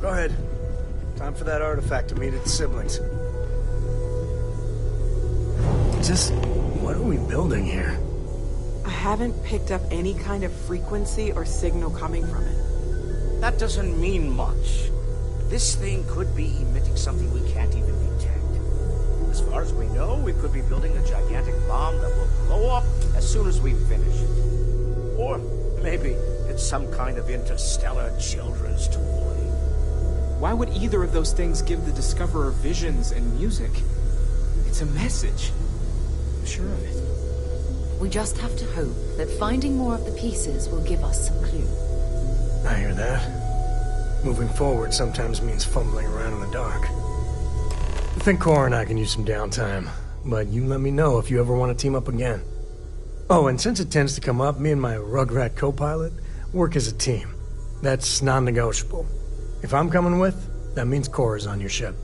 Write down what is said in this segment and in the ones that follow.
Go ahead. Time for that artifact to meet its siblings. Just... what are we building here? I haven't picked up any kind of frequency or signal coming from it. That doesn't mean much. This thing could be emitting something we can't even detect. As far as we know, we could be building a gigantic bomb that will blow up as soon as we finish it. Or maybe it's some kind of interstellar children's toy. Why would either of those things give the Discoverer visions and music? It's a message. I'm sure of it. We just have to hope that finding more of the pieces will give us some clue. I hear that. Moving forward sometimes means fumbling around in the dark. I think Cora and I can use some downtime, but you let me know if you ever want to team up again. Oh, and since it tends to come up, me and my Rugrat co-pilot work as a team. That's non-negotiable. If I'm coming with, that means Cora's on your ship.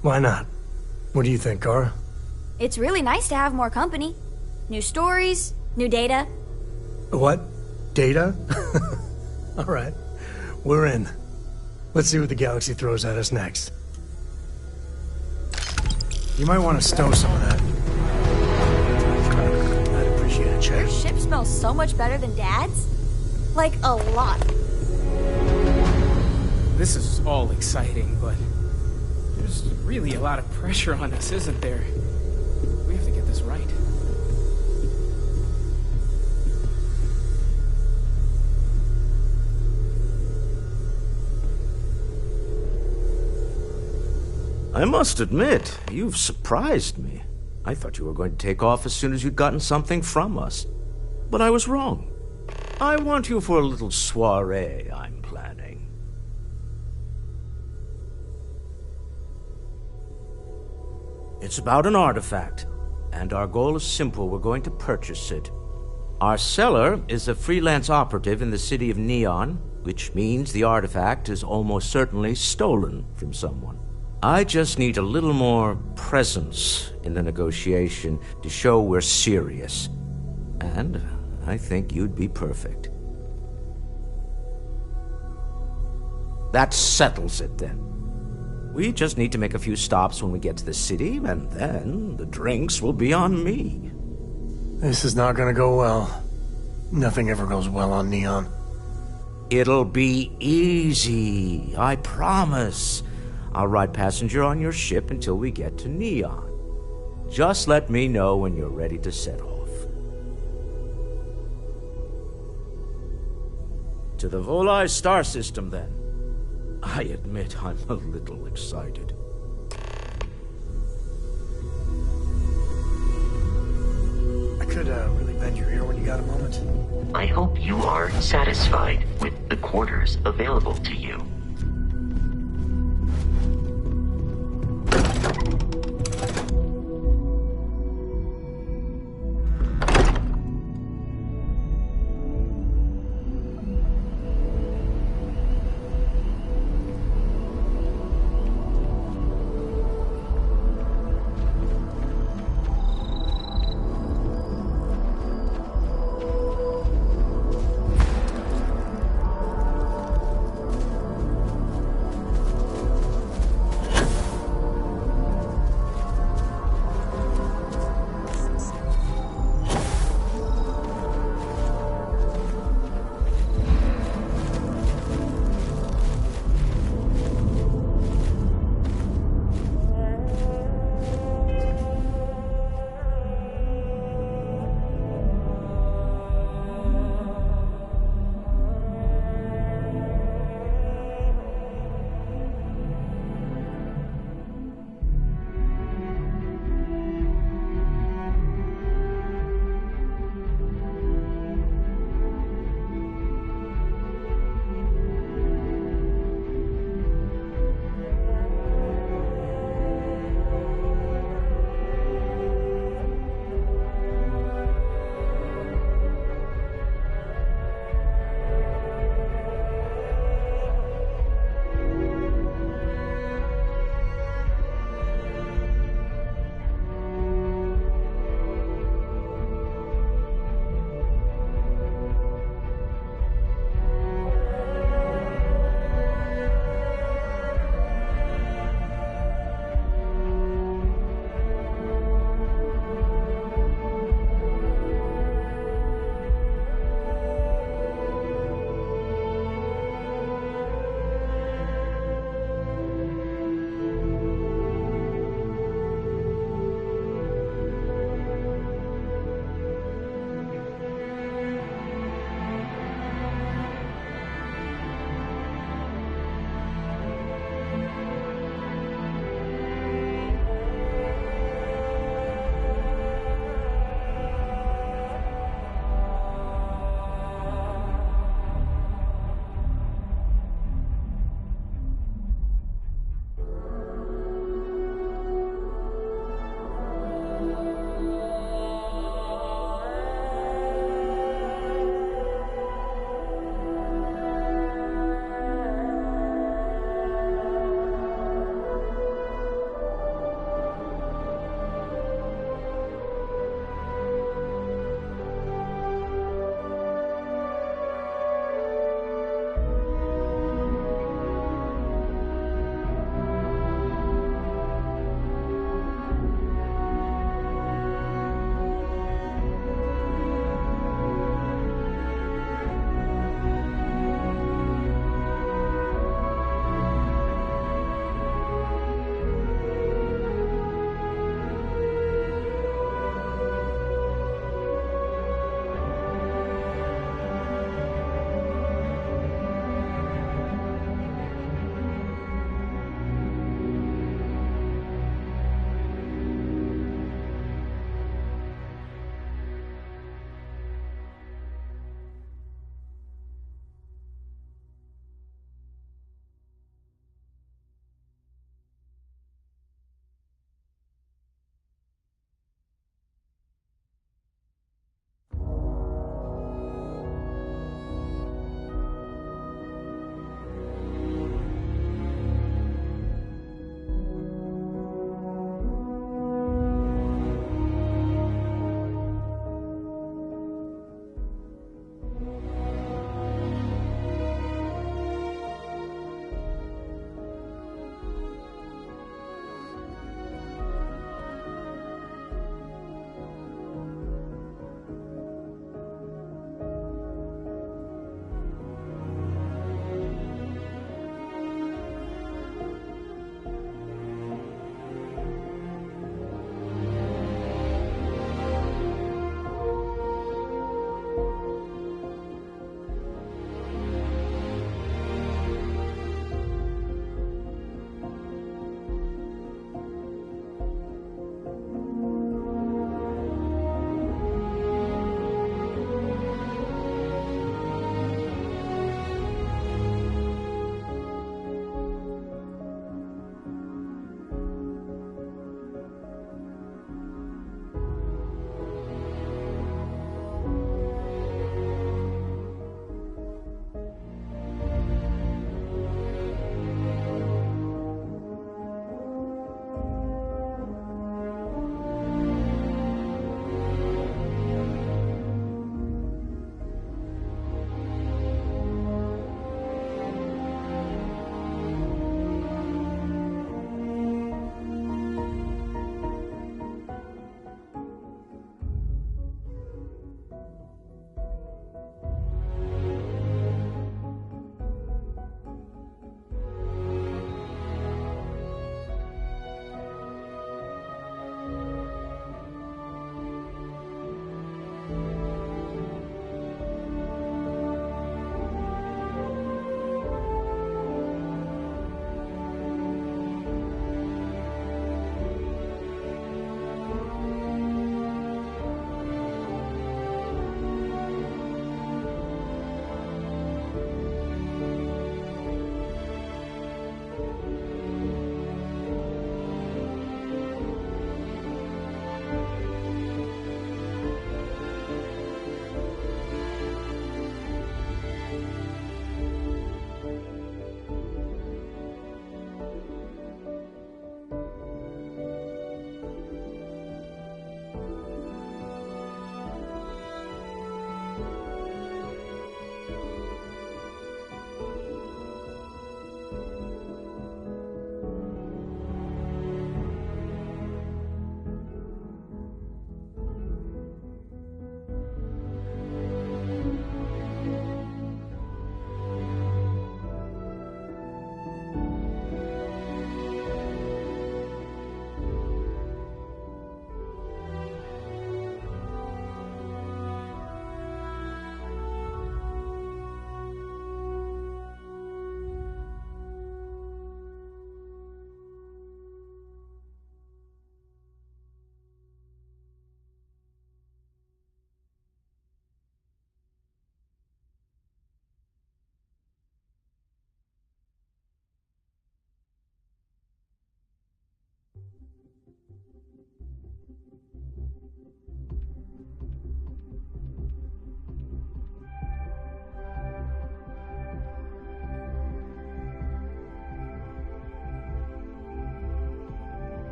Why not? What do you think, Cora? It's really nice to have more company. New stories, new data. What? Data? Alright. We're in. Let's see what the galaxy throws at us next. You might want to stow some of that. I'd appreciate a check. Your ship smells so much better than Dad's? Like, a lot. This is all exciting, but there's really a lot of pressure on us, isn't there? We have to get this right. I must admit, you've surprised me. I thought you were going to take off as soon as you'd gotten something from us. But I was wrong. I want you for a little soiree I'm planning. It's about an artifact, and our goal is simple. We're going to purchase it. Our seller is a freelance operative in the city of Neon, which means the artifact is almost certainly stolen from someone. I just need a little more presence in the negotiation to show we're serious. And I think you'd be perfect. That settles it, then. We just need to make a few stops when we get to the city, and then the drinks will be on me. This is not gonna go well. Nothing ever goes well on Neon. It'll be easy, I promise. I'll ride passenger on your ship until we get to Neon. Just let me know when you're ready to set off. To the Volai star system, then. I admit I'm a little excited. I could really bend your ear when you got a moment. I hope you are satisfied with the quarters available to you.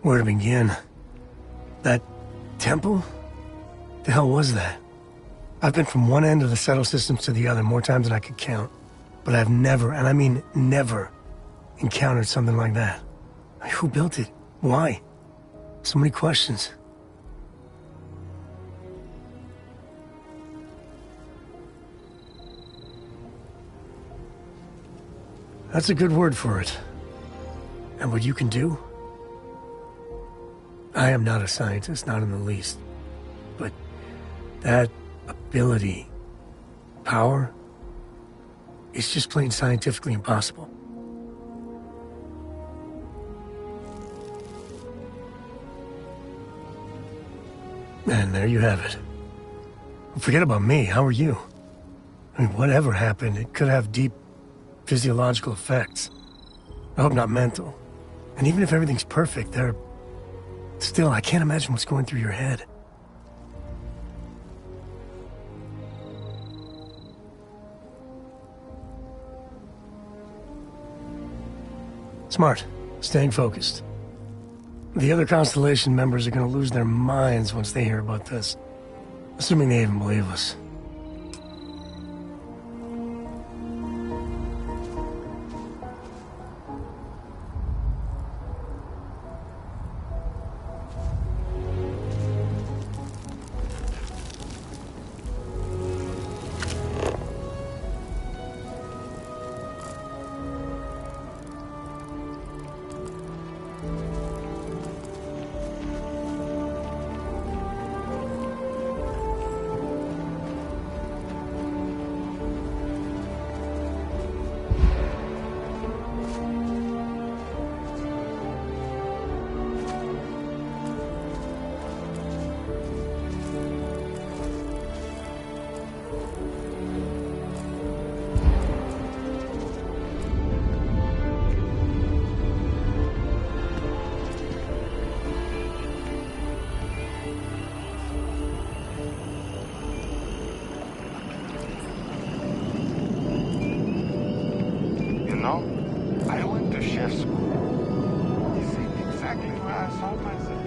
Where to begin? That temple? The hell was that? I've been from one end of the settle systems to the other more times than I could count. But I've never, and I mean never, encountered something like that. Who built it? Why? So many questions. That's a good word for it. And what you can do? I am not a scientist, not in the least. But that ability, power, it's just plain scientifically impossible. And there you have it. Forget about me, how are you? I mean, whatever happened, it could have deep physiological effects. I hope not mental. And even if everything's perfect, still, I can't imagine what's going through your head. Smart. Staying focused. The other Constellation members are gonna lose their minds once they hear about this. Assuming they even believe us. I went to chef school. This ain't exactly where I saw myself.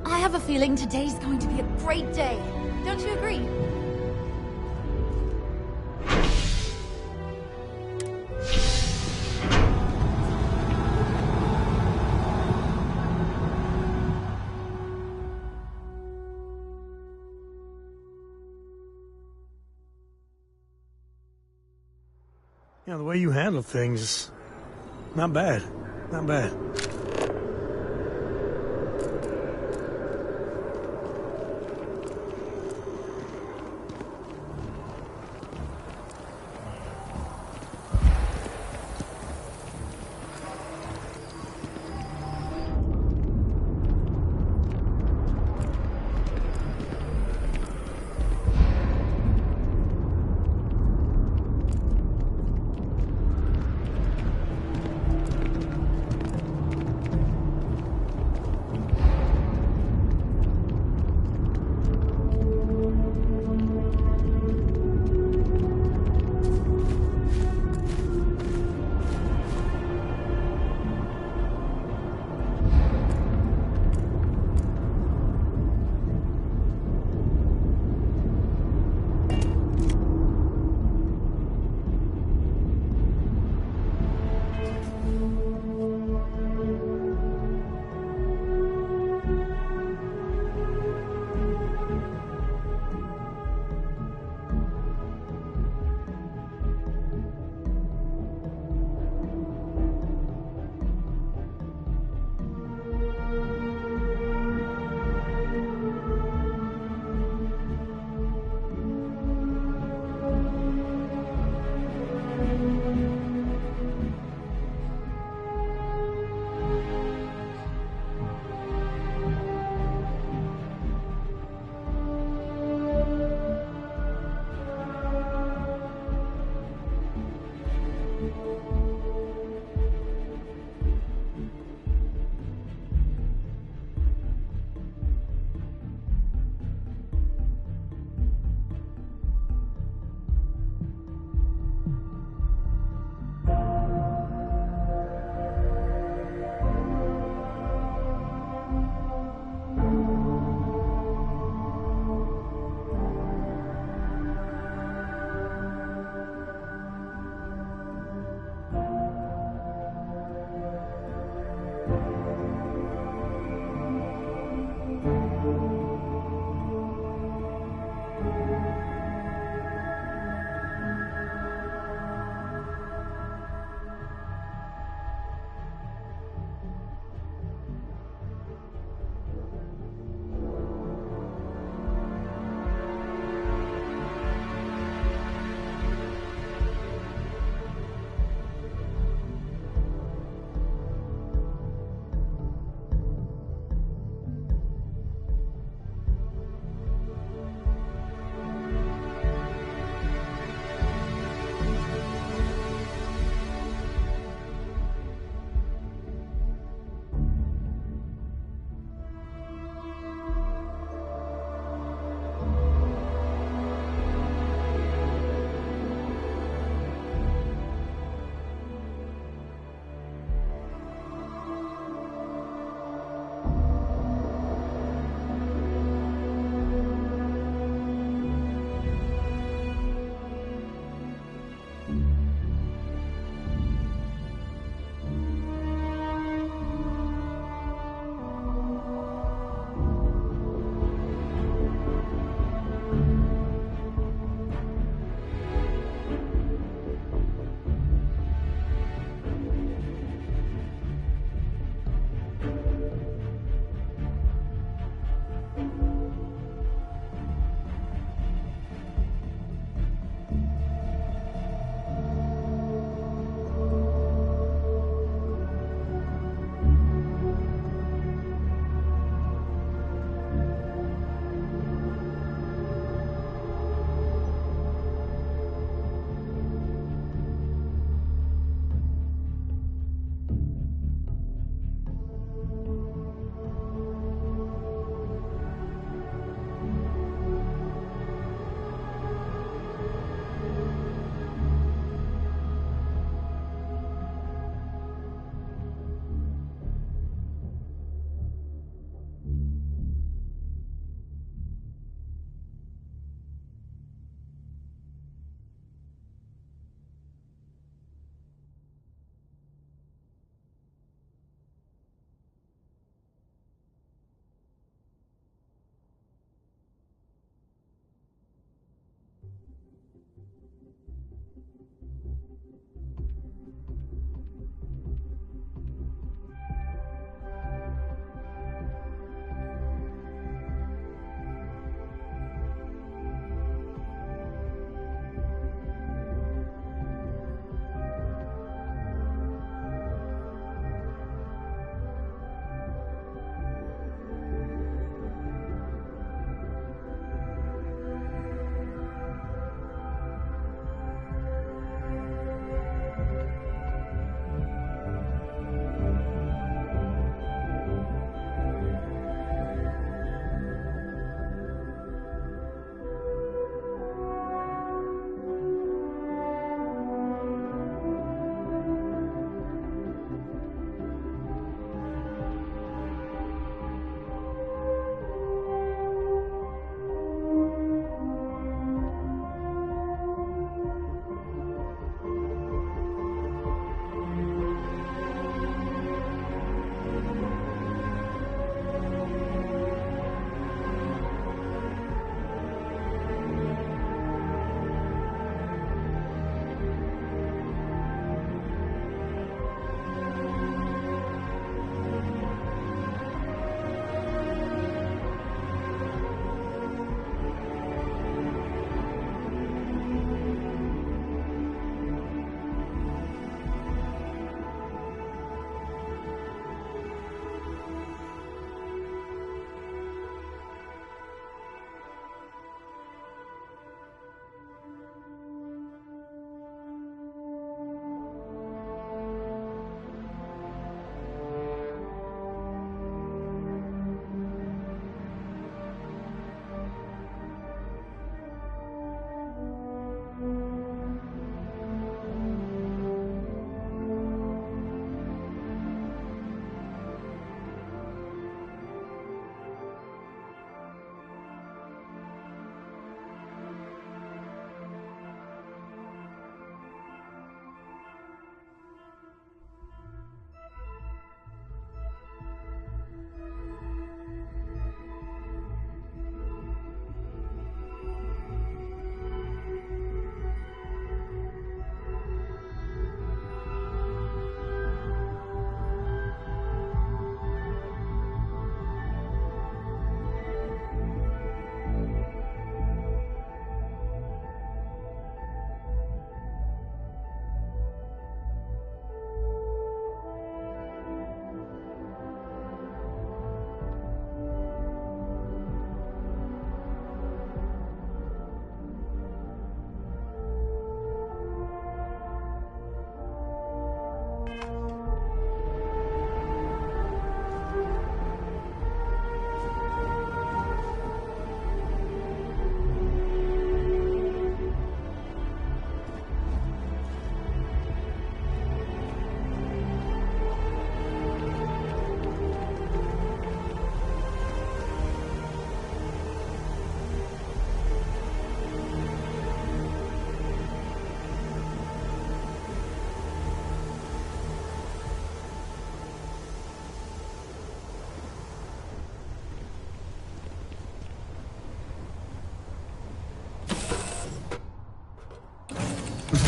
I have a feeling today's going to be a great day. Don't you agree? You know, the way you handle things, not bad. Not bad.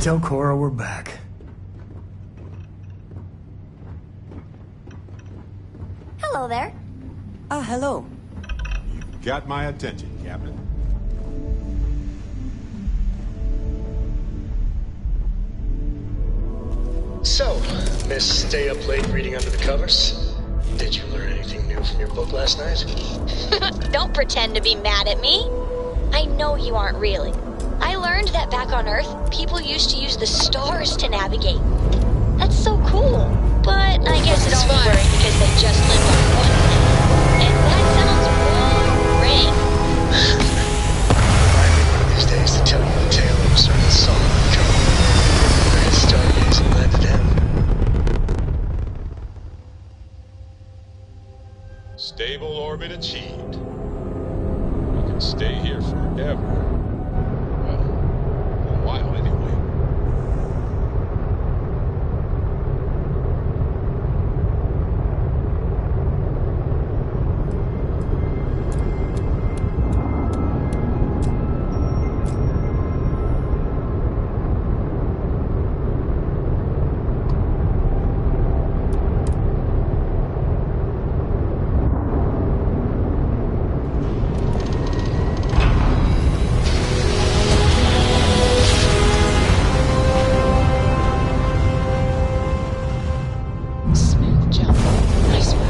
Tell Cora we're back. Hello there. Ah, hello. You've got my attention, Captain. So, Miss Stay Up Late reading under the covers? Did you learn anything new from your book last night? Don't pretend to be mad at me. I know you aren't really. I learned that back on Earth, people used to use the stars to navigate. That's so cool. But I guess it's only worrying because they just live on one planet. And that sounds boring. Might be one of these days to tell you the tale of a certain solid code. Where his stargazing landed him. Stable orbit achieved. You can stay here forever. Well, for a while anyway. Smooth jump. Nice work.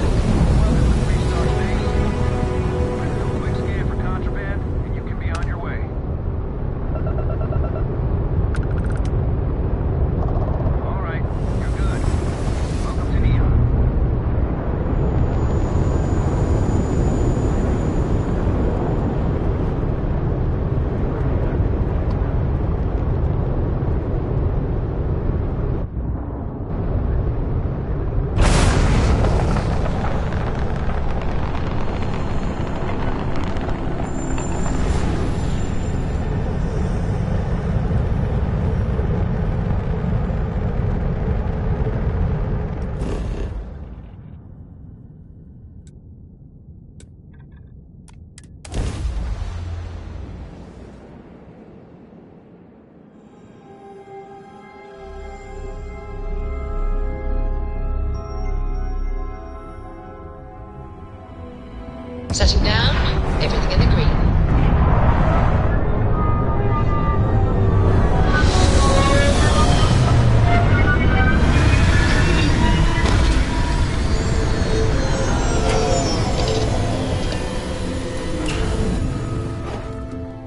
Setting down, everything in the green.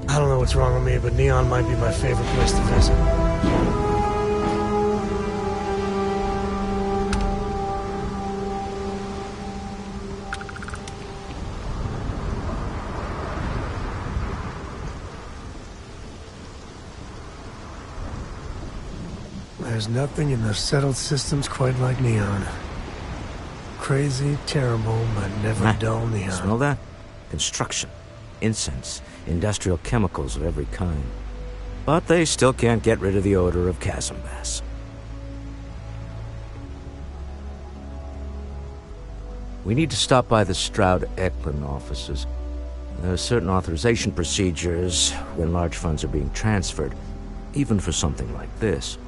I don't know what's wrong with me, but Neon might be my favorite place to visit. There's nothing in the settled systems quite like Neon. Crazy, terrible, but never dull Neon. Smell that? Construction, incense, industrial chemicals of every kind. But they still can't get rid of the odor of chasm bass. We need to stop by the Stroud-Eklund offices. There are certain authorization procedures when large funds are being transferred, even for something like this.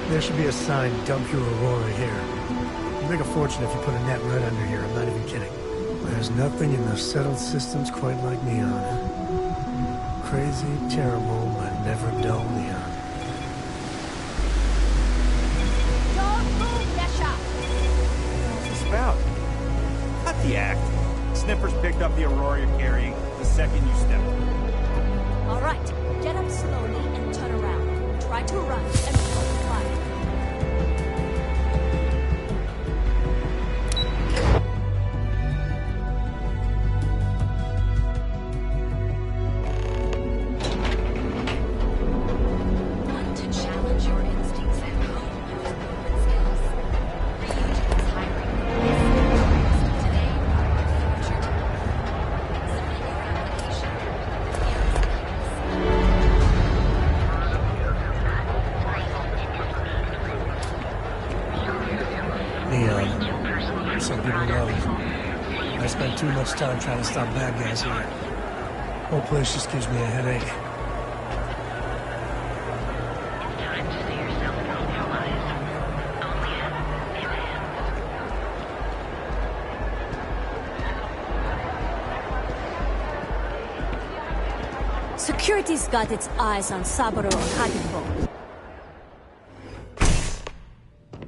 There should be a sign, dump your Aurora here. You make a fortune if you put a net right under here, I'm not even kidding. There's nothing in the settled systems quite like Neon. Crazy, terrible, but never dull Neon. Don't move, Nesha! What's this about? Cut the act. It's sniffers picked up the Aurora you're carrying the second you step. All right, get up slowly and turn around. Try to run and don't fight. Want to challenge your instincts at home with movement skills? Ryujin is hiring today or future tomorrow. Submit your application through the nearest Neon. Some people know. I spent too much time trying to stop bad guys here. Whole place just gives me a headache. Security's got its eyes on Saburo Kadipo.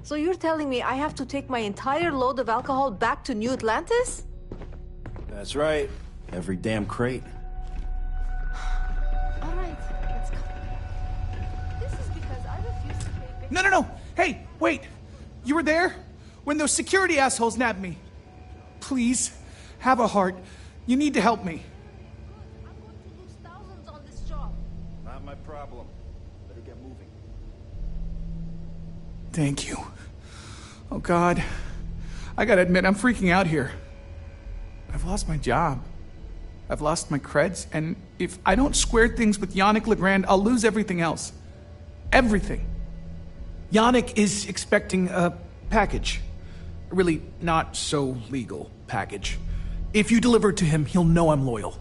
So you're telling me I have to take my entire load of alcohol back to New Atlantis? That's right. Every damn crate. All right, let's go. This is because I refuse to pay... No. Hey, wait. You were there? When those security assholes nabbed me. Please, have a heart. You need to help me. I'm going to lose thousands on this job. Not my problem. Better get moving. Thank you. Oh, God. I gotta admit, I'm freaking out here. I've lost my job. I've lost my creds, and if I don't square things with Yannick Legrand, I'll lose everything else. Everything. Yannick is expecting a package. A really not so legal package. If you deliver it to him, he'll know I'm loyal.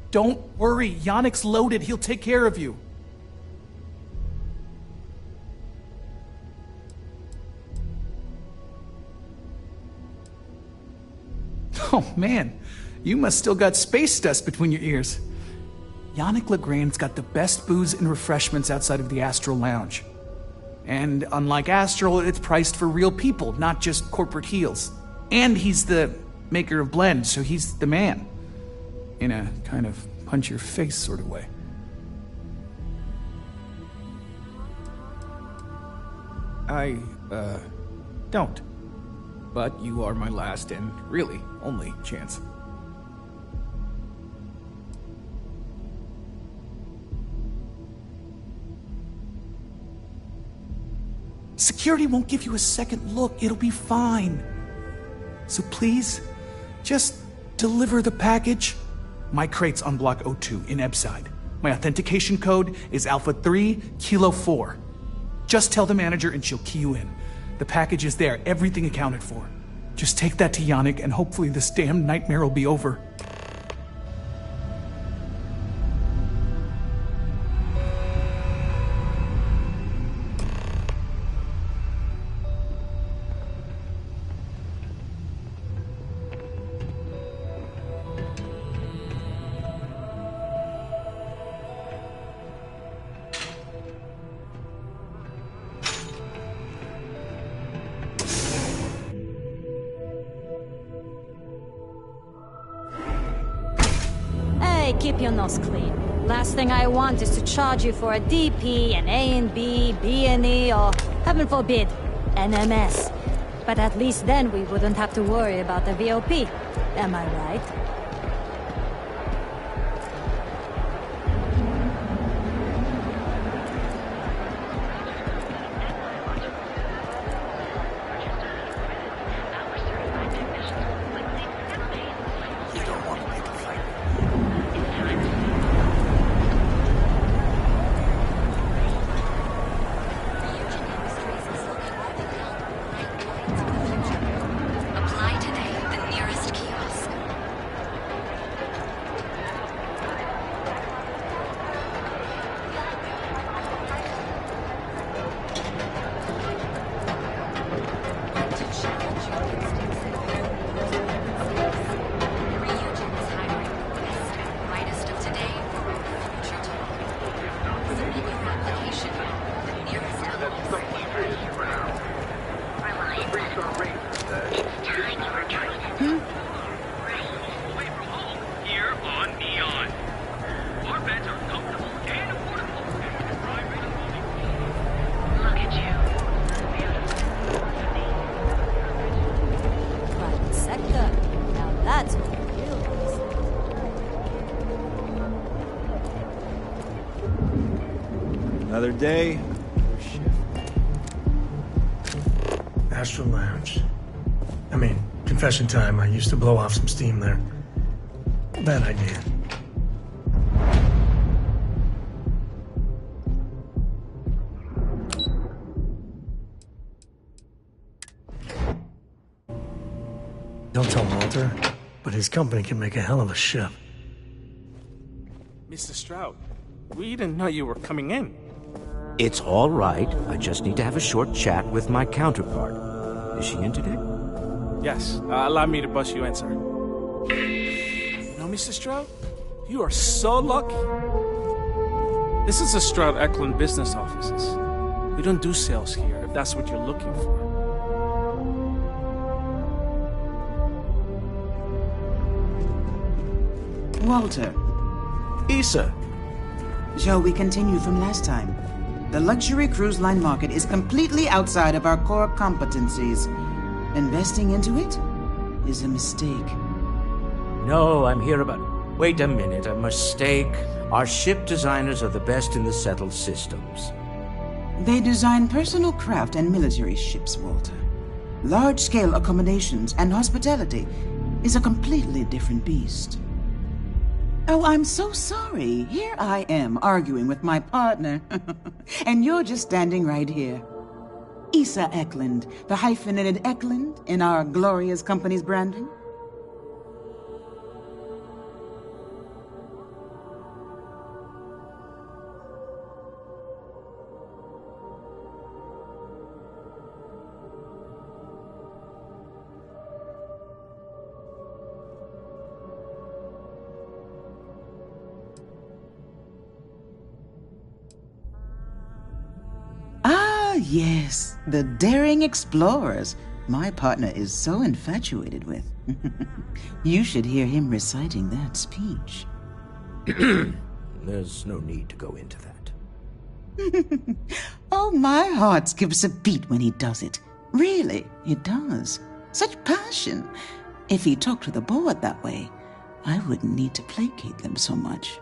Don't worry, Yannick's loaded. He'll take care of you. Oh, man. You must still got space dust between your ears. Yannick Legrand's got the best booze and refreshments outside of the Astral Lounge. And unlike Astral, it's priced for real people, not just corporate heels. And he's the maker of blends, so he's the man. In a kind of punch-your-face sort of way. I, don't. But you are my last and really only chance. Security won't give you a second look. It'll be fine. So please, just deliver the package. My crate's on Block O2 in Ebside. My authentication code is Alpha 3 Kilo 4. Just tell the manager and she'll key you in. The package is there, everything accounted for. Just take that to Yannick and hopefully this damn nightmare will be over. Keep your nose clean. Last thing I want is to charge you for a DP, an A&B, B&E, or, heaven forbid, NMS. But at least then we wouldn't have to worry about the VOP. Am I right? That's real nice. Another day, another shift. Astral Lounge. I mean, confession time, I used to blow off some steam there. Bad idea. Don't tell Walter, but his company can make a hell of a ship. Mr. Stroud, we didn't know you were coming in. It's all right. I just need to have a short chat with my counterpart. Is she in today? Yes, allow me to bust you in, sir. No, Mr. Stroud, you are so lucky. This is the Stroud Eklund business offices. We don't do sales here, if that's what you're looking for. Walter. Issa. Shall we continue from last time? The luxury cruise line market is completely outside of our core competencies. Investing into it is a mistake. No, I'm here about... Wait a minute, a mistake. Our ship designers are the best in the settled systems. They design personal craft and military ships, Walter. Large-scale accommodations and hospitality is a completely different beast. Oh, I'm so sorry. Here I am arguing with my partner. And you're just standing right here. Issa Eklund, the hyphenated Eklund in our glorious company's branding. Yes, the daring explorers my partner is so infatuated with. You should hear him reciting that speech. There's no need to go into that. Oh, my heart skips a beat when he does it. Really, it does. Such passion. If he talked to the board that way, I wouldn't need to placate them so much.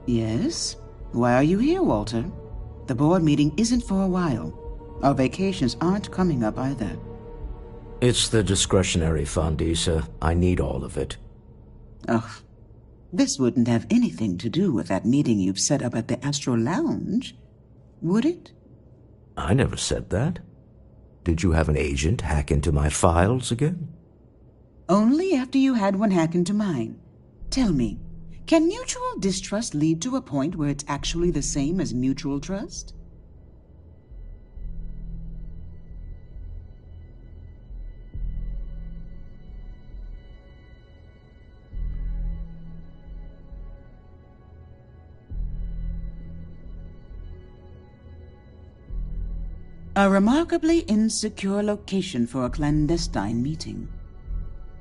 Yes? Why are you here, Walter? The board meeting isn't for a while. Our vacations aren't coming up either. It's the discretionary fund, Issa. I need all of it. Oh, this wouldn't have anything to do with that meeting you've set up at the Astral Lounge, would it? I never said that. Did you have an agent hack into my files again? Only after you had one hack into mine. Tell me, can mutual distrust lead to a point where it's actually the same as mutual trust? A remarkably insecure location for a clandestine meeting.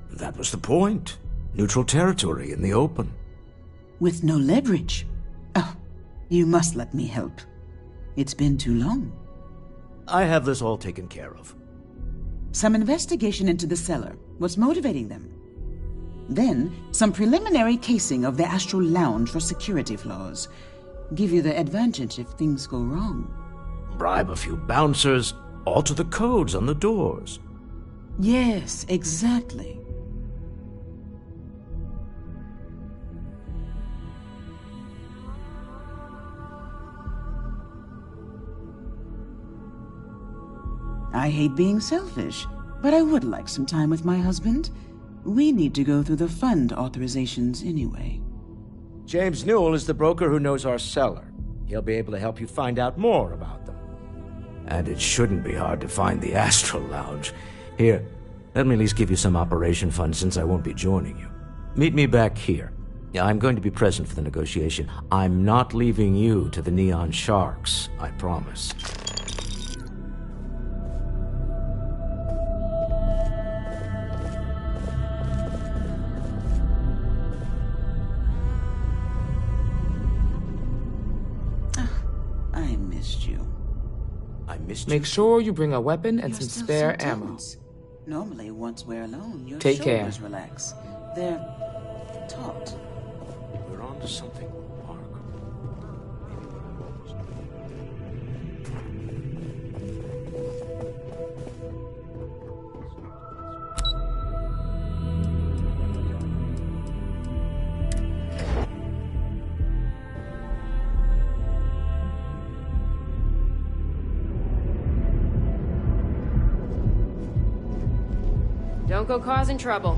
That was the point. Neutral territory in the open. With no leverage. Oh, you must let me help. It's been too long. I have this all taken care of. Some investigation into the cellar. What's motivating them? Then, some preliminary casing of the Astral Lounge for security flaws. Give you the advantage if things go wrong. Bribe a few bouncers, alter the codes on the doors. Yes, exactly. I hate being selfish, but I would like some time with my husband. We need to go through the fund authorizations anyway. James Newell is the broker who knows our cellar. He'll be able to help you find out more about them. And it shouldn't be hard to find the Astral Lounge. Here, let me at least give you some operation funds since I won't be joining you. Meet me back here. I'm going to be present for the negotiation. I'm not leaving you to the Neon Sharks, I promise. missed you. I missed Make sure you bring a weapon and some Still spare so ammo. tense. Normally, once we're alone, your Take care. shoulders relax. They're taut. We're on to something, Mark. Don't go causing trouble.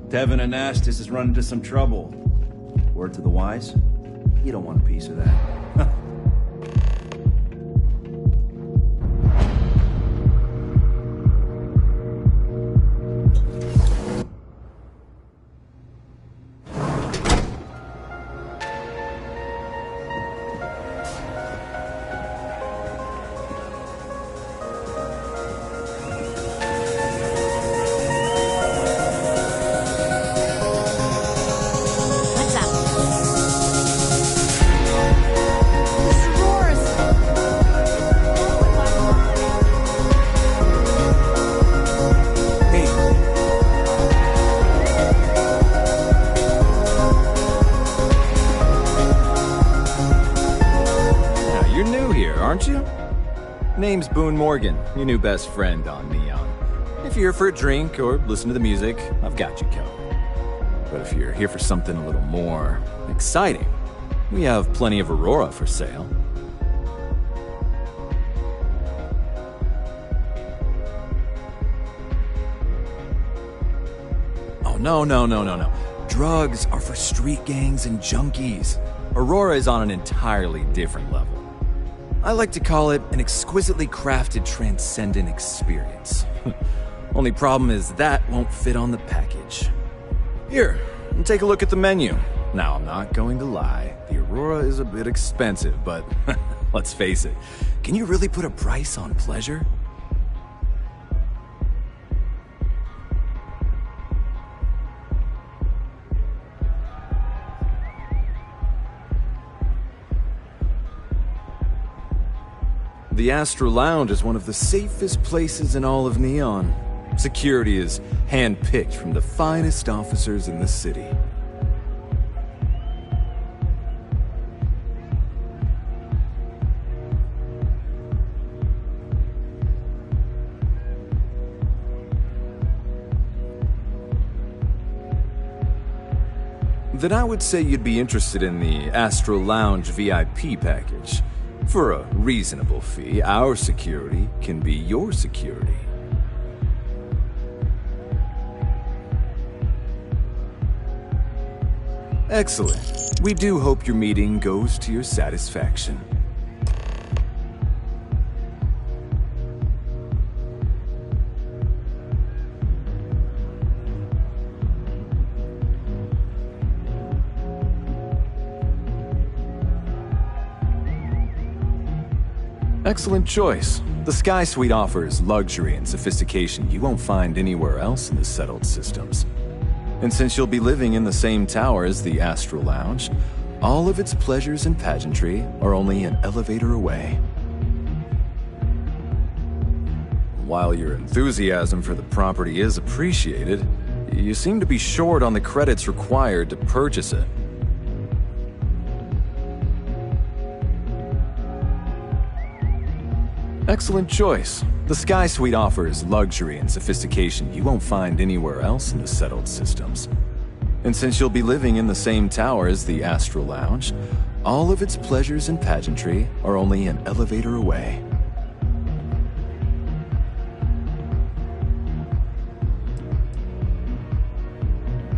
Devin and Astis has run into some trouble. Word to the wise? You don't want a piece of that. What's up? Now, you're new here, aren't you? Name's Boone Morgan, your new best friend on Neon. If you're here for a drink or listen to the music, I've got you covered. But if you're here for something a little more exciting, we have plenty of Aurora for sale. Oh, no. Drugs are for street gangs and junkies. Aurora is on an entirely different level. I like to call it an exquisitely crafted transcendent experience. Only problem is that won't fit on the package. Here, take a look at the menu. Now, I'm not going to lie, the Aurora is a bit expensive, but let's face it, can you really put a price on pleasure? The Astro Lounge is one of the safest places in all of Neon. Security is hand-picked from the finest officers in the city. Then I would say you'd be interested in the Astro Lounge VIP package. For a reasonable fee, our security can be your security. Excellent. We do hope your meeting goes to your satisfaction. Excellent choice. The Sky Suite offers luxury and sophistication you won't find anywhere else in the settled systems. And since you'll be living in the same tower as the Astro Lounge, all of its pleasures and pageantry are only an elevator away. While your enthusiasm for the property is appreciated, you seem to be short on the credits required to purchase it. Excellent choice. The Sky Suite offers luxury and sophistication you won't find anywhere else in the settled systems. And since you'll be living in the same tower as the Astro Lounge, all of its pleasures and pageantry are only an elevator away.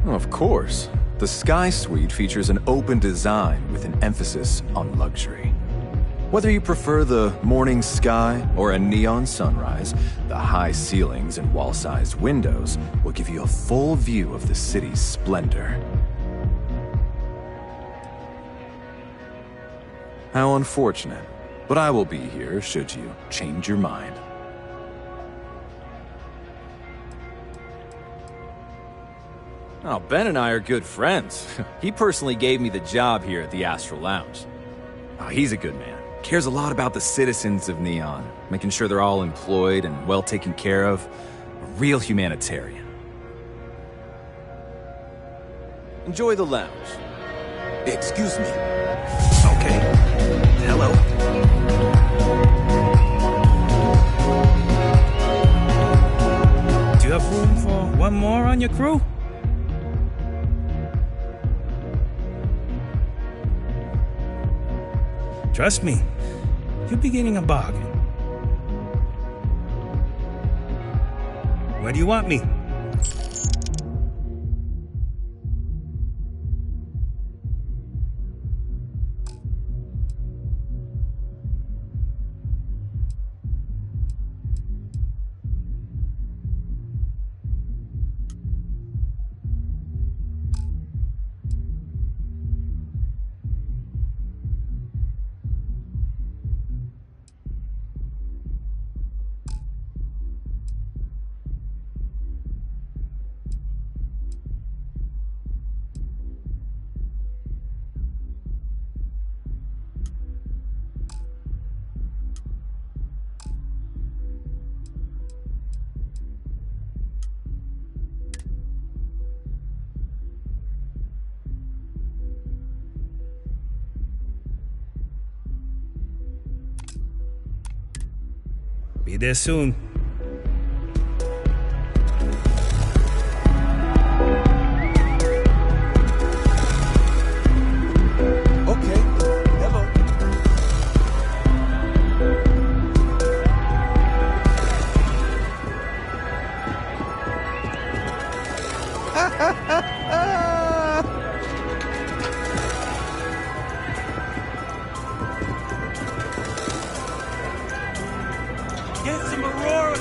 Of course, the Sky Suite features an open design with an emphasis on luxury. Whether you prefer the morning sky or a neon sunrise, the high ceilings and wall-sized windows will give you a full view of the city's splendor. How unfortunate, but I will be here should you change your mind. Oh, Ben and I are good friends. He personally gave me the job here at the Astral Lounge. Oh, he's a good man. Cares a lot about the citizens of Neon, making sure they're all employed and well taken care of. A real humanitarian. Enjoy the lounge. Excuse me. Okay. Hello. Do you have room for one more on your crew? Trust me, you'll be getting a bargain. Where do you want me? Be there soon. Okay. Hello. Get some Aurora!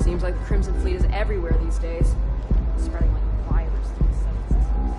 Seems like the Crimson Fleet is everywhere these days. Spreading like a virus through the sun system.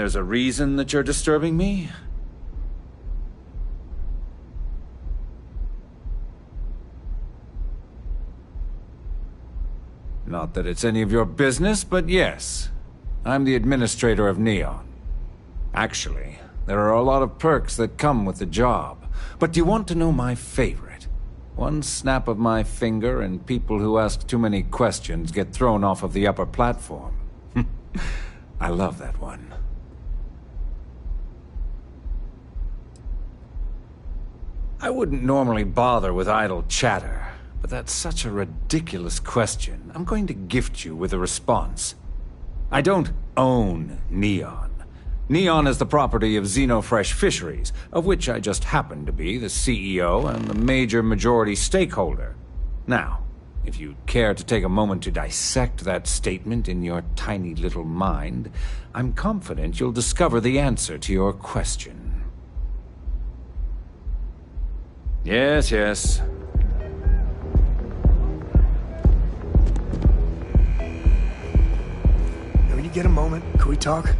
there's a reason that you're disturbing me? Not that it's any of your business, but yes. I'm the administrator of Neon. Actually, there are a lot of perks that come with the job. But do you want to know my favorite? One snap of my finger and people who ask too many questions get thrown off of the upper platform. I love that one. I wouldn't normally bother with idle chatter, but that's such a ridiculous question. I'm going to gift you with a response. I don't own Neon. Neon is the property of Xenofresh Fisheries, of which I just happen to be the CEO and the major majority stakeholder. Now, if you'd care to take a moment to dissect that statement in your tiny little mind, I'm confident you'll discover the answer to your question. Yes, yes. When you get a moment, could we talk?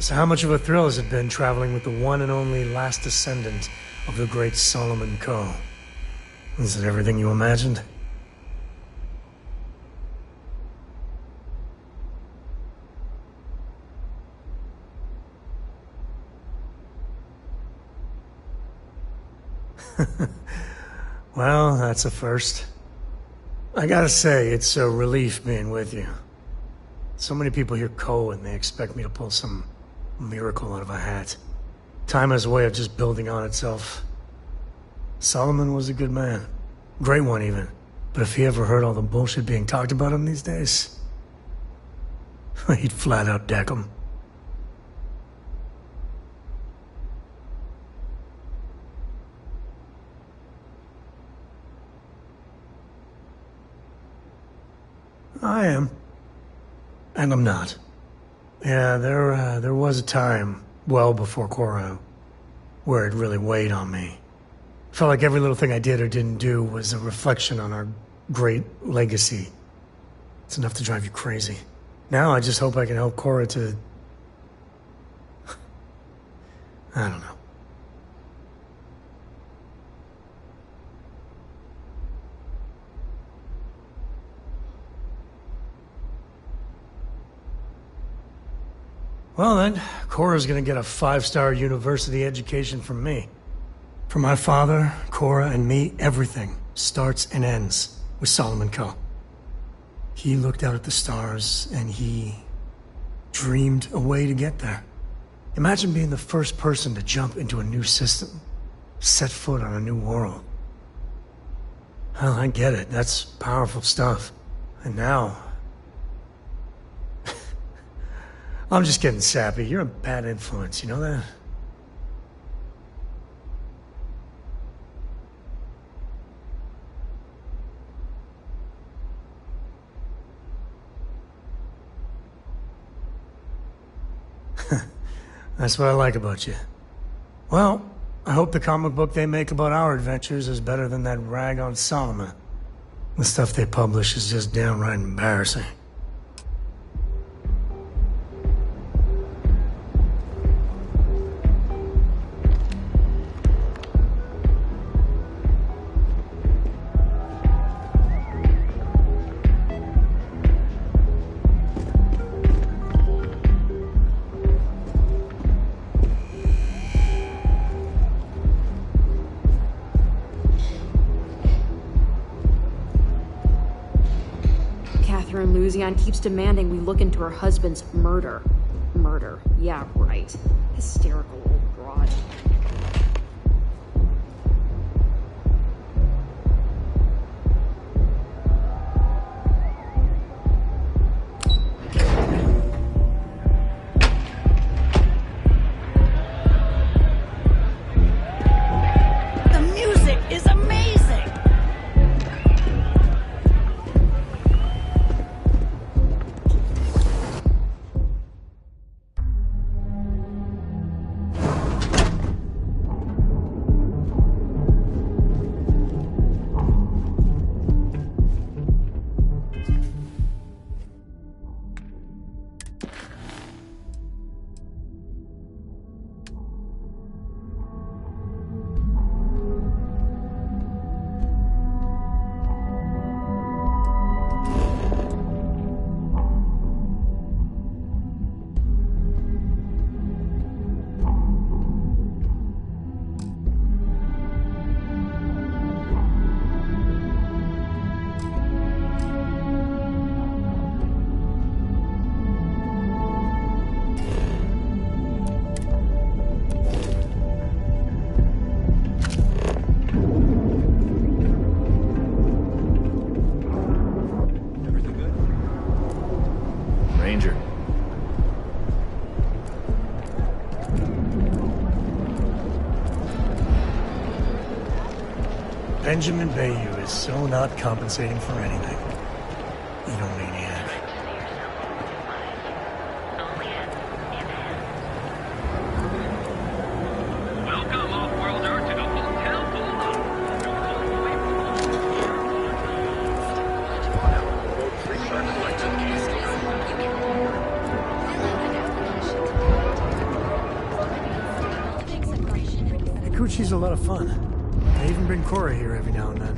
So how much of a thrill has it been traveling with the one and only last descendant of the great Solomon Coe? Is it everything you imagined? Well, that's a first. I gotta say, it's a relief being with you. So many people hear Coe and they expect me to pull some miracle out of a hat. Time has a way of just building on itself. Solomon was a good man. Great one, even. But if he ever heard all the bullshit being talked about him these days, he'd flat out deck him. I am. And I'm not. Yeah, there was a time, well before Cora, where it really weighed on me. Felt like every little thing I did or didn't do was a reflection on our great legacy. It's enough to drive you crazy. Now I just hope I can help Cora to... I don't know. Well then, Cora's gonna get a 5-star university education from me. For my father, Cora, and me, everything starts and ends with Solomon Coe. He looked out at the stars, and he dreamed a way to get there. Imagine being the first person to jump into a new system, set foot on a new world. Well, I get it. That's powerful stuff. And now... I'm just getting sappy. You're a bad influence, you know that? That's what I like about you. Well, I hope the comic book they make about our adventures is better than that rag on Solomon. The stuff they publish is just downright embarrassing. Luzian keeps demanding we look into her husband's murder. Murder. Yeah, right. Hysterical old broad. The music is amazing! Benjamin Bayou is so not compensating for anything. You don't maniac. Welcome, off-worlder, to the Hotel Kikuchi's a lot of fun. I even bring Cora here every now and then.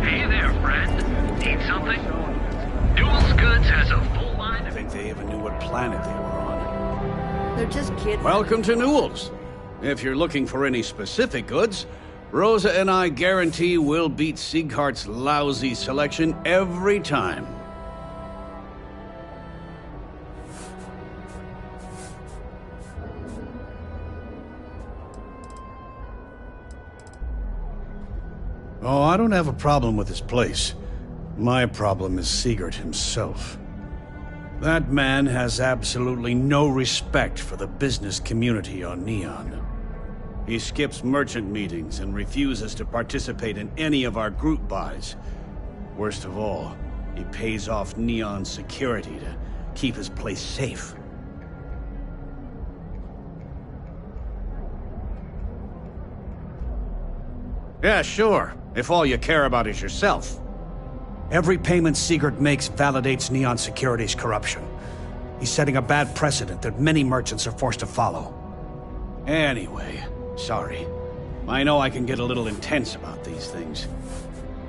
Hey there, friend. Need something? Newell's Goods has a full line I of... think they even knew what planet they were on. They're just kidding. Welcome to Newell's. If you're looking for any specific goods, Rosa and I guarantee we'll beat Sieghart's lousy selection every time. Oh, I don't have a problem with this place. My problem is Siegert himself. That man has absolutely no respect for the business community on Neon. He skips merchant meetings and refuses to participate in any of our group buys. Worst of all, he pays off Neon security to keep his place safe. Yeah, sure, if all you care about is yourself. Every payment Siegert makes validates Neon Security's corruption. He's setting a bad precedent that many merchants are forced to follow. Anyway, sorry. I know I can get a little intense about these things.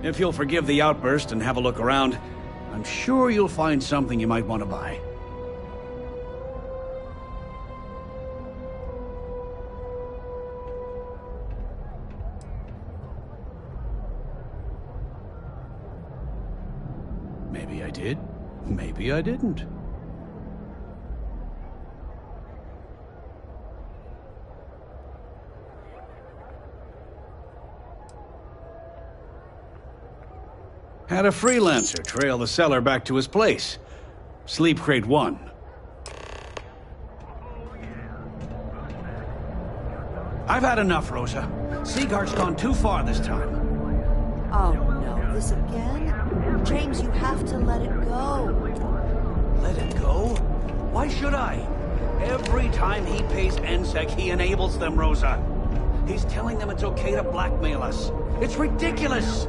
If you'll forgive the outburst and have a look around, I'm sure you'll find something you might want to buy. Maybe I did. Maybe I didn't. Had a freelancer trail the seller back to his place. Sleep Crate 1. I've had enough, Rosa. Sieghart's gone too far this time. Oh no, this again? James, you have to let it go. Let it go? Why should I? Every time he pays NSEC, he enables them, Rosa. He's telling them it's okay to blackmail us. It's ridiculous!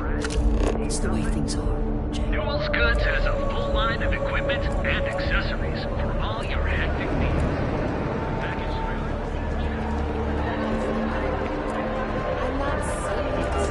It's the way things are, James. Newell's Goods has a full line of equipment and accessories for all your hectic needs. I'm not serious.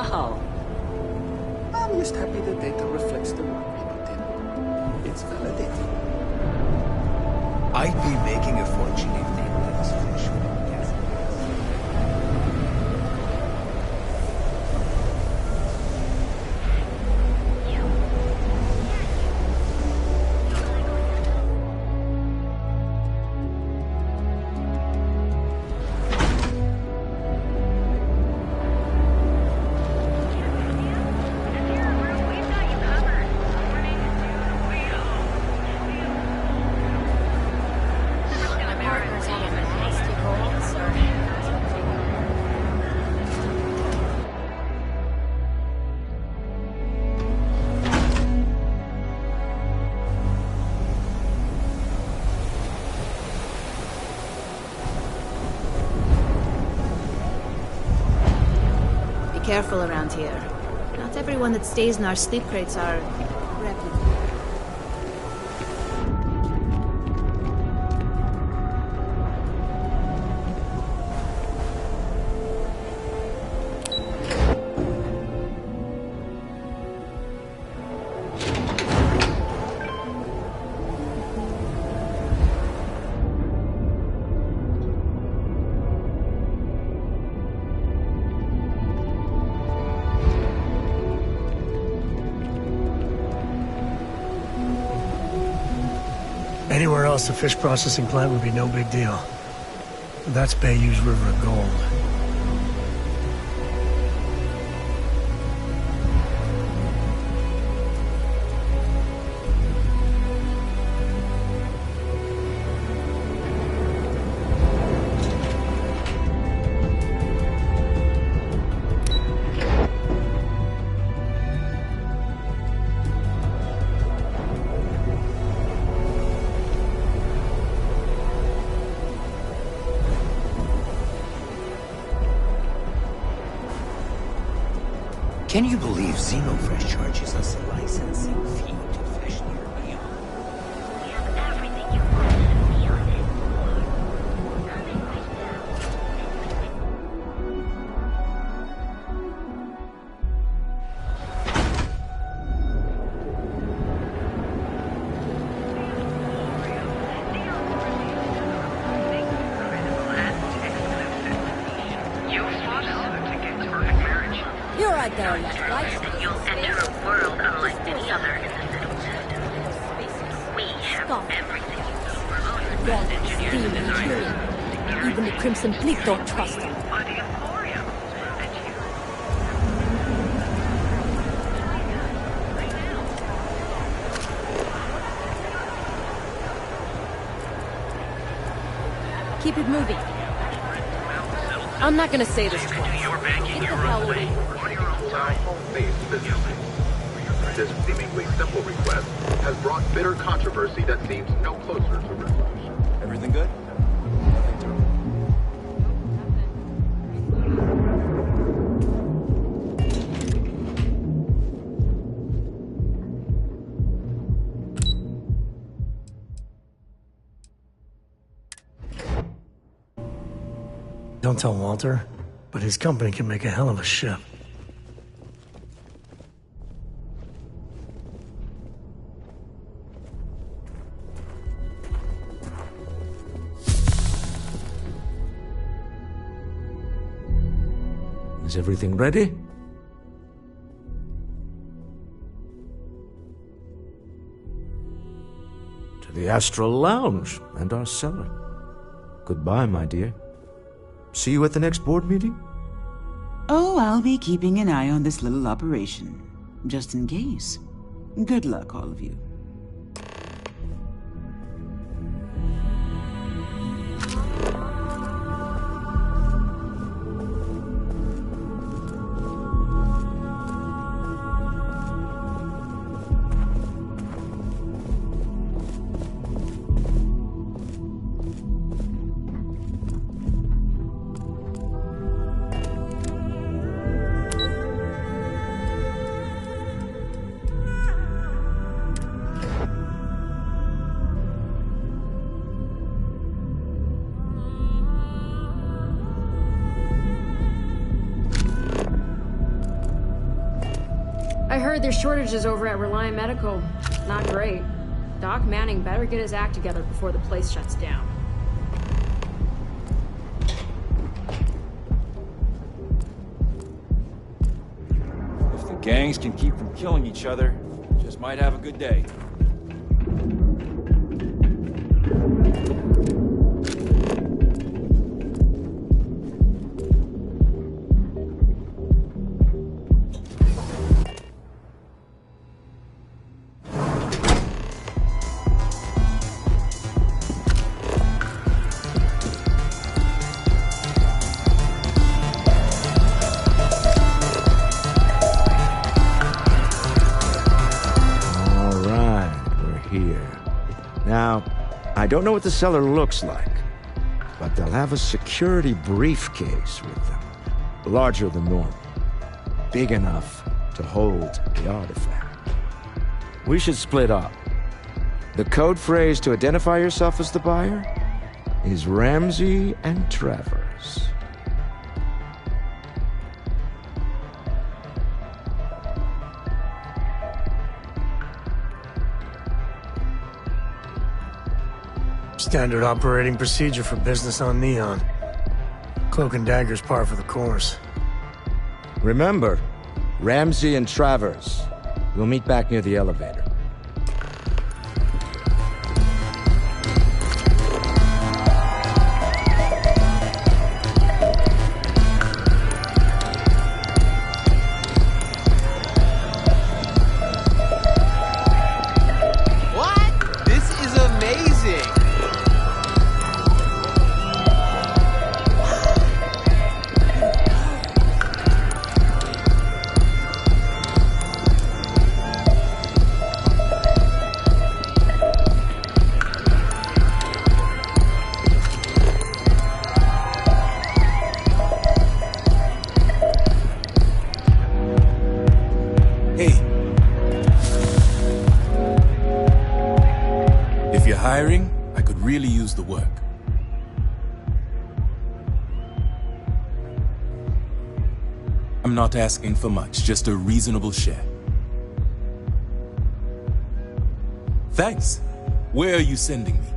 How? I'm just happy the data reflects the work we put in. It's validated. I'd be making a fortune if they let us fish. Careful around here. Not everyone that stays in our sleep crates are reputable. Anywhere else, a fish processing plant would be no big deal. That's Bayou's River of Gold. Can you believe Xenofresh charges us a licensing fee to fish near Neon? We have everything you want in Neon and more. Coming right You'll spot us to get perfect marriage. You're right there, left, right? You'll enter a world unlike any other in the Citadel system. We have everything. God, stealing and killing. Even the Crimson Fleet don't trust him. Keep it moving. I'm not gonna say this twice. Get the hell away. This seemingly simple request has brought bitter controversy that seems no closer to resolution. Everything good? Don't tell Walter, but his company can make a hell of a ship. Is everything ready? To the Astral Lounge and our cellar. Goodbye, my dear. See you at the next board meeting? Oh, I'll be keeping an eye on this little operation, just in case. Good luck, all of you. I heard there's shortages over at Reliant Medical. Not great. Doc Manning better get his act together before the place shuts down. If the gangs can keep from killing each other, just might have a good day. Now, I don't know what the cellar looks like, but they'll have a security briefcase with them. Larger than normal. Big enough to hold the artifact. We should split up. The code phrase to identify yourself as the buyer is Ramsey and Travers. Standard operating procedure for business on Neon. Cloak and dagger's par for the course. Remember, Ramsey and Travers. We'll meet back near the elevator. What? This is amazing! If you're hiring, I could really use the work. I'm not asking for much, just a reasonable share. Thanks. Where are you sending me?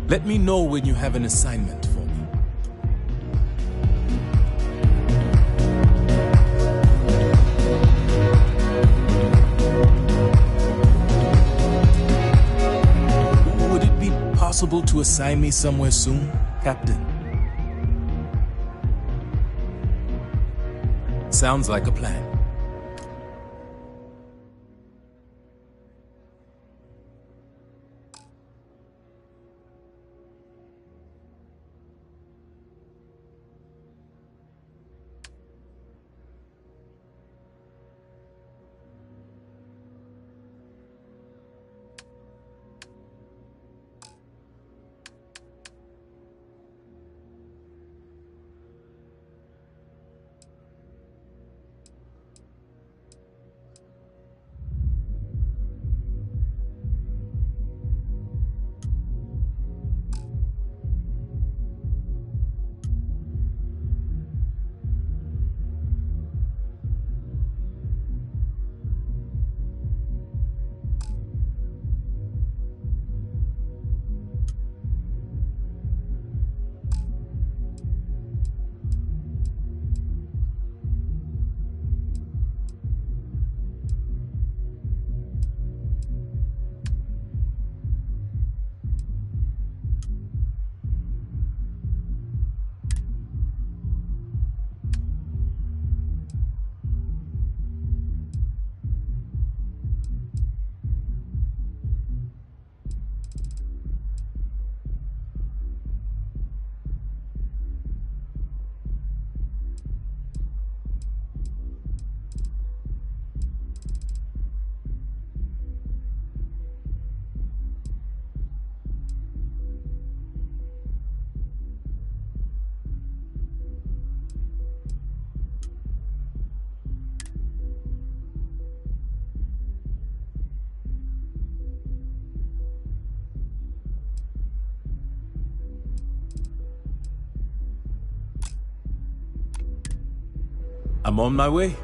Let me know when you have an assignment for me. Would it be possible to assign me somewhere soon, Captain? Sounds like a plan. I'm on my way.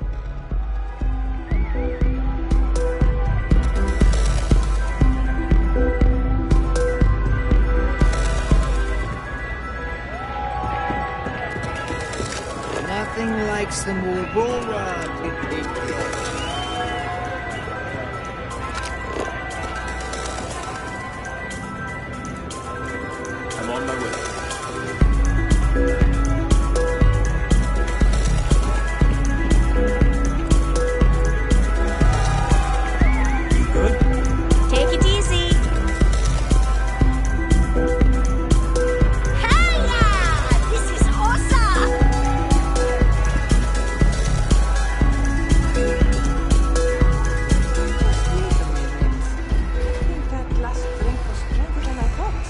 Nothing like some Aurora to pick I'm on my way. Take it easy. Hiya! This is awesome! I think that last drink was stronger than I thought.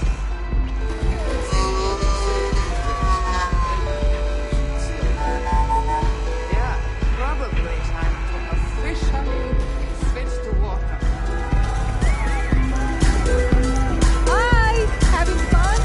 Yeah, probably time to officially switch to water. Hi! Having fun?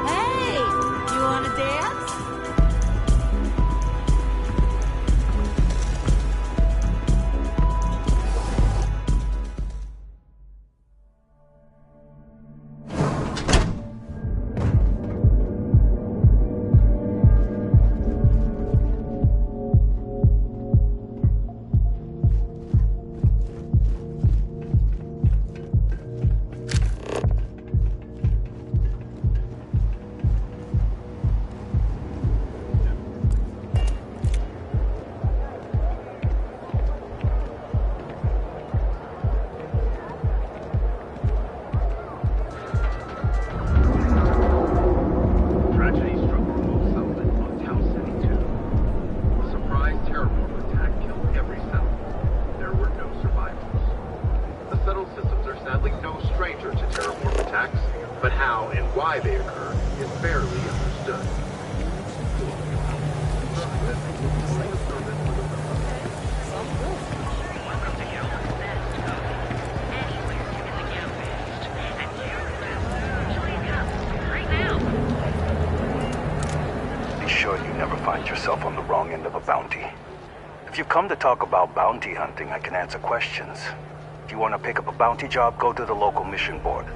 Hey! You wanna dance? Tragedy struck remote settlement on Tau City 2. A surprise terrorborn attack killed every settlement. There were no survivors. The settled systems are sadly no stranger to terrorborn attacks, but how and why they occur is barely understood. Be sure you never find yourself on the wrong end of a bounty. If you've come to talk about bounty hunting, I can answer questions. If you want to pick up a bounty job, go to the local mission board.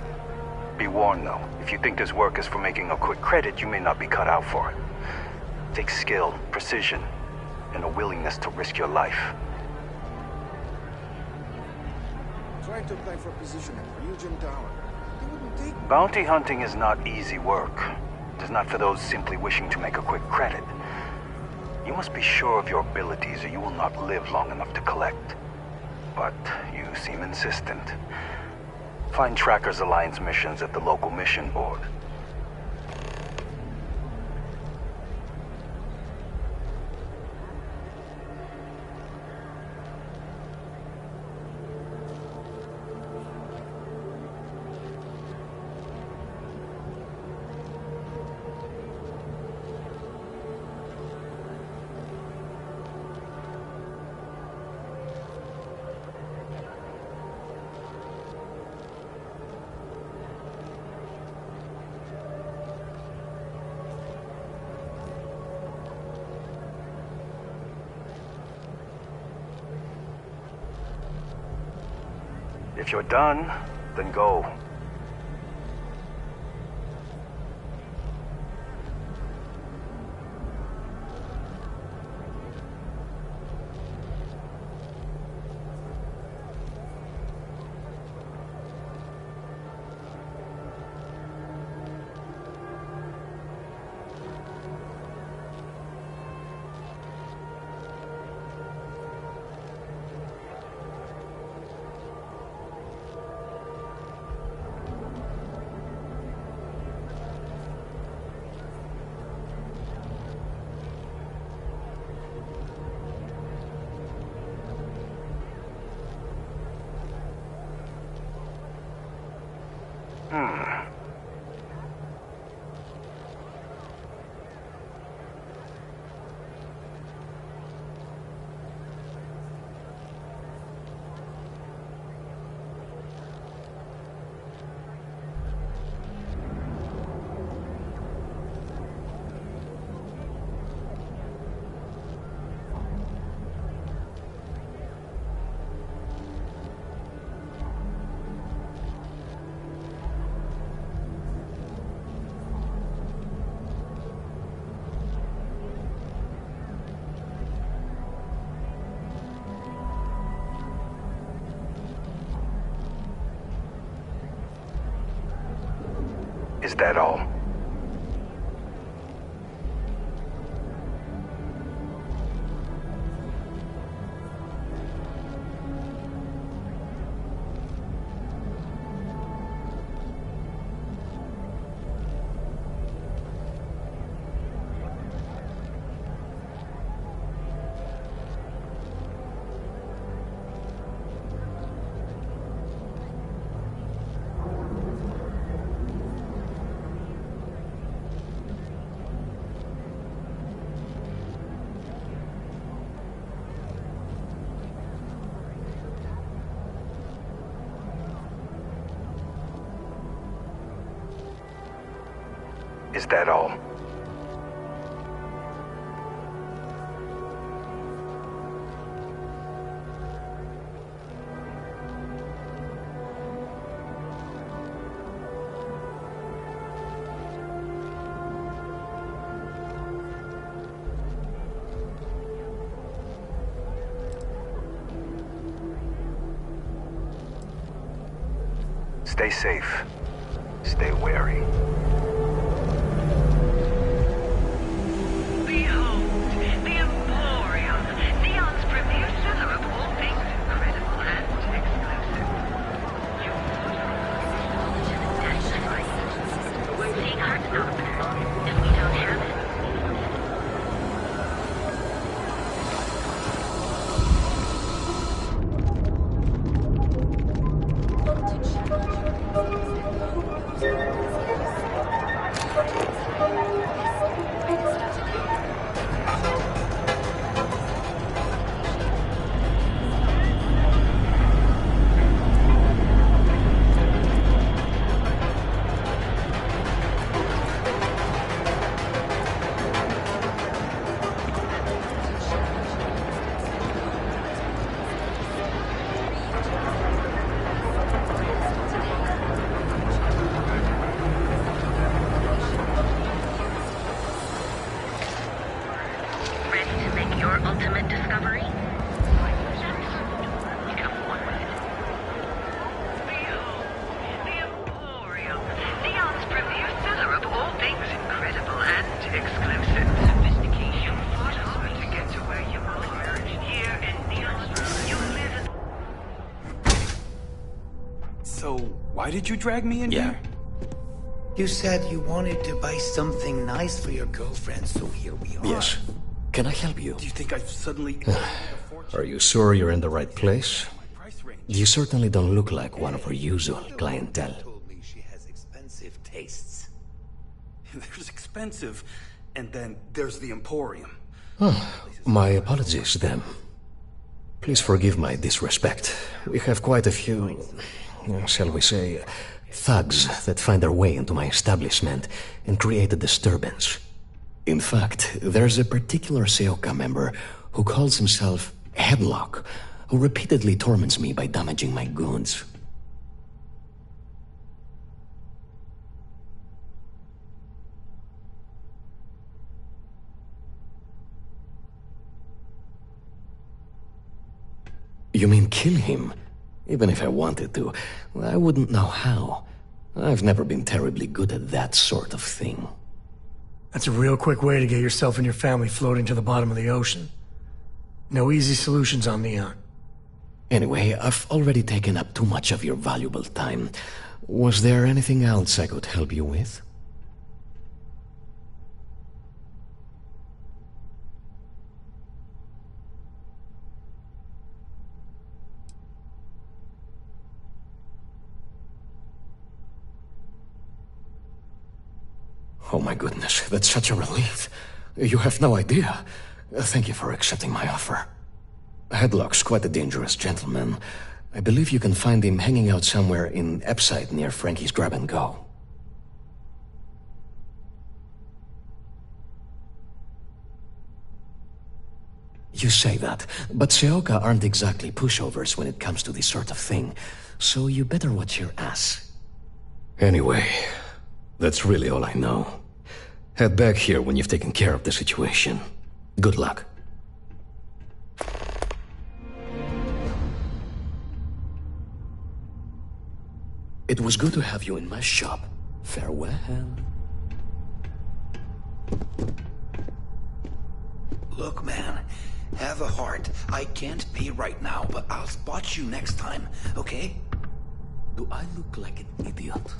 Be warned though, if you think this work is for making a quick credit, you may not be cut out for it. It takes skill, precision, and a willingness to risk your life. Trying to apply for a position at Ryujin Tower. They wouldn't take me. Bounty hunting is not easy work. It is not for those simply wishing to make a quick credit. You must be sure of your abilities or you will not live long enough to collect. But you seem insistent. Find Trackers Alliance missions at the local mission board. If you're done, then go. Is that all? Is that all? Stay safe. Stay wary. So, why did you drag me in here? You said you wanted to buy something nice for your girlfriend, so here we are. Yes. Can I help you? Do you think I've suddenly... Are you sure you're in the right place? You certainly don't look like one of our usual clientele. Told me she has expensive tastes. There's expensive, and then there's the Emporium. My apologies, then. Please forgive my disrespect. We have quite a few, shall we say, thugs that find their way into my establishment and create a disturbance. In fact, there's a particular Seoka member who calls himself Headlock, who repeatedly torments me by damaging my goods. You mean kill him? Even if I wanted to, I wouldn't know how. I've never been terribly good at that sort of thing. That's a real quick way to get yourself and your family floating to the bottom of the ocean. No easy solutions on Neon. Anyway, I've already taken up too much of your valuable time. Was there anything else I could help you with? Oh my goodness, that's such a relief. You have no idea. Thank you for accepting my offer. Headlock's quite a dangerous gentleman. I believe you can find him hanging out somewhere in Epside near Frankie's Grab and Go. You say that, but Seoka aren't exactly pushovers when it comes to this sort of thing, so you better watch your ass. Anyway, that's really all I know. Head back here when you've taken care of the situation. Good luck. It was good to have you in my shop. Farewell. Look, man, have a heart. I can't pay right now, but I'll spot you next time, okay? Do I look like an idiot?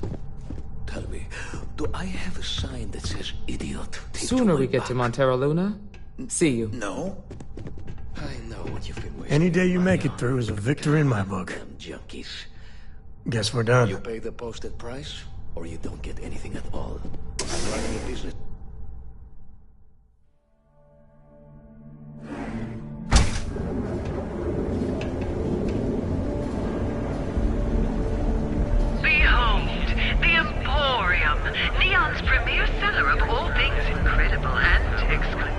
Tell me, do I have a sign that says idiot? Sooner we get to Montero Luna. See you. No. I know what you've been waiting. Any day you make it through is a victory in my book. Junkies. Guess we're done. You pay the posted price, or you don't get anything at all. I'm running a business. Behold, the Emporium, Neon's premier seller of all things incredible and exclusive.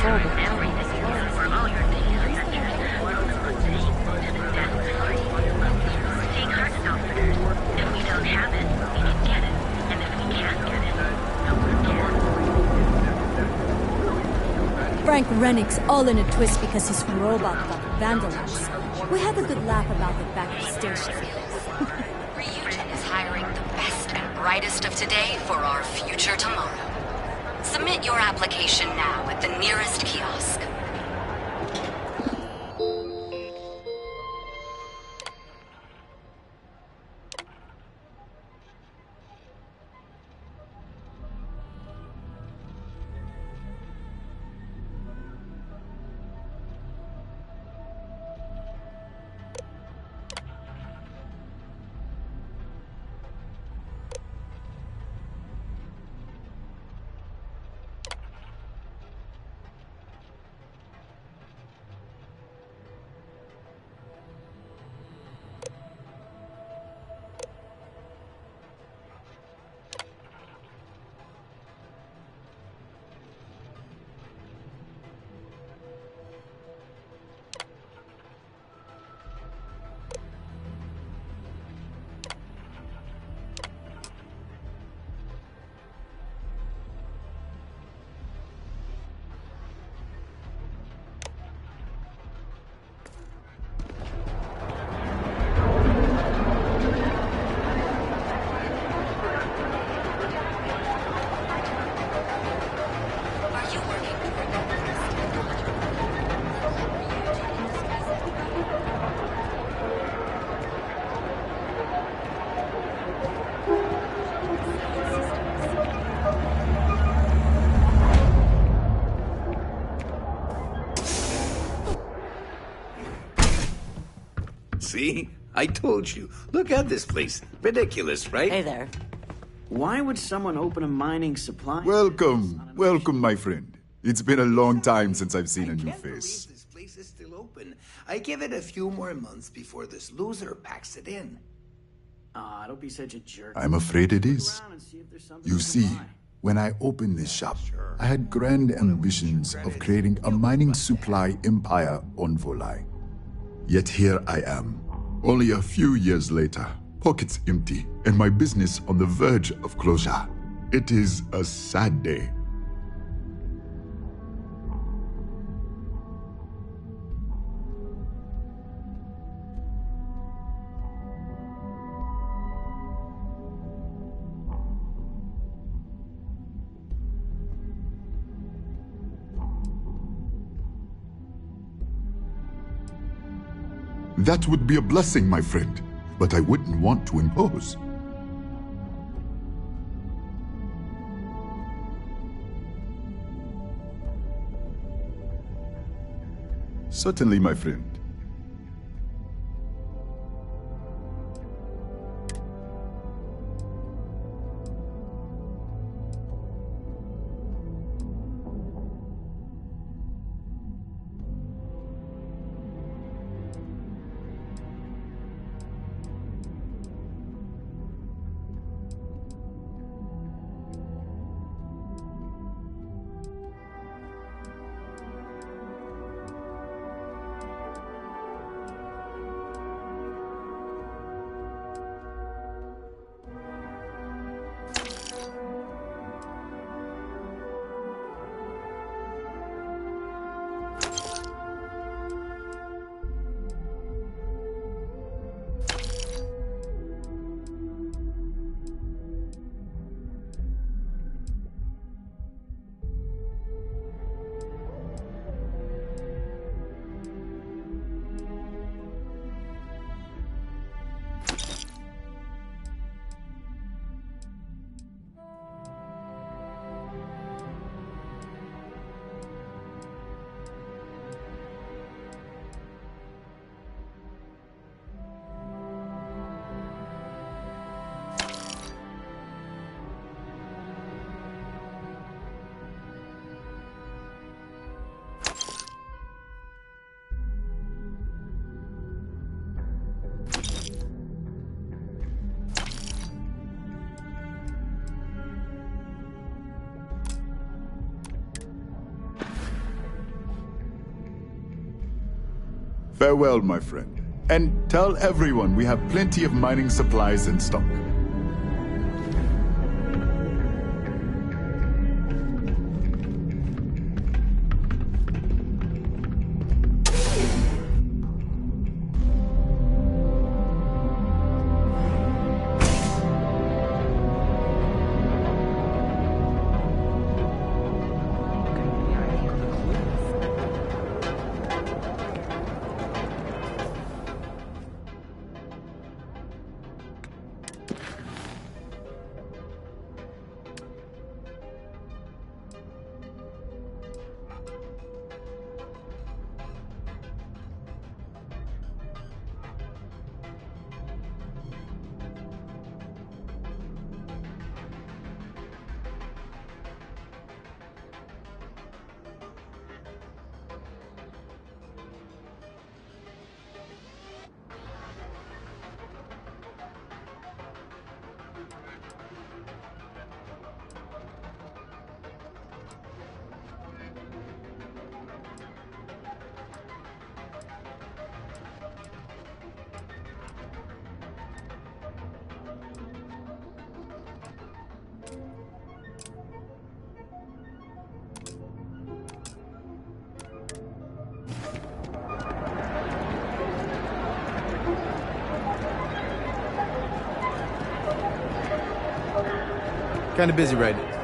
Frank Rennick's all in a twist because his robot got vandalized. We had a good laugh about it back at the station. Ryujin is hiring the best and brightest of today for our future tomorrow. Submit your application now at the nearest kiosk. See? I told you. Look at this place. Ridiculous, right? Hey there. Why would someone open a mining supply? Welcome. Welcome, my friend. It's been a long time since I've seen a new face. This place is still open. I give it a few more months before this loser packs it in. Ah, don't be such a jerk. I'm afraid it is. You see, when I opened this shop, I had grand ambitions of creating a mining supply empire on Volai. Yet here I am, only a few years later, pockets empty, and my business on the verge of closure. It is a sad day. That would be a blessing, my friend, but I wouldn't want to impose. Certainly, my friend. Farewell, my friend. And tell everyone we have plenty of mining supplies in stock. Kind of busy right now.